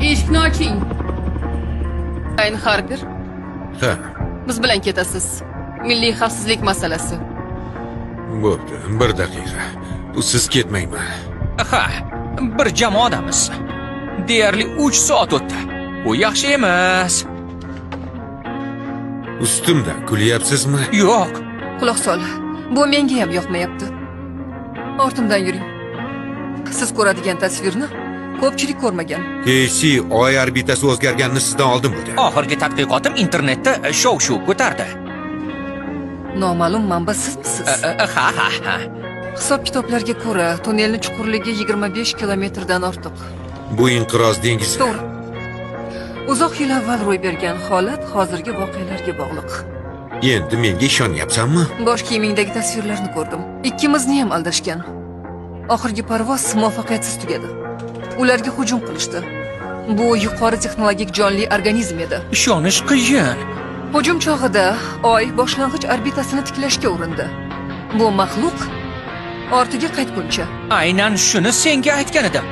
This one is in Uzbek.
Eshikni oching. Ayn Harper, Ha, biz bilan ketasiz. Milliy xavfsizlik masalasi. bo'pti. Bir daqiqa. Siz ketmayman. Ha, bir jamoadamiz. Deyarli 3 soat o'tdi. Bu yaxshi emas. Ustimda kulyapsizmi? Yo'q. Quloq sol. Bu menga ham yoqmayapti. Ortimdan yuring. Siz ko'radigan tasvirni ko'pchilik ko'rmagan. Keysi oy orbitasi o'zgarganini sizdan oldin bo'ldi. Oxirgi tadqiqotim internetda shov-shuv ko'tardi. Noma'lum manba sizmisiz? Ha. Hisob-kitoblarga ko'ra, tunnelning chuqurligi 25 kilometrdan ortiq. Bu inqiroz dengizi. To'g'ri. Uzoq yil avval ro'y bergan holat hozirgi voqealarga bog'liq. Endi menga ishonyapsanmi? Bosh kiyimingdagi tasvirlarni ko'rdim. Ikkimizni ham aldashgan. Oxirgi parvoz muvaffaqiyatsiz tugadi. Ularga hujum qilishdi. Bu yuqori texnologik jonli organizm edi. Ishonish qiyin. Hujum chog'ida Oy boshlang'ich orbitasini tiklashga urindi. Bu maxluq ortiga qaytguncha Aynan shuni senga aytgan edim.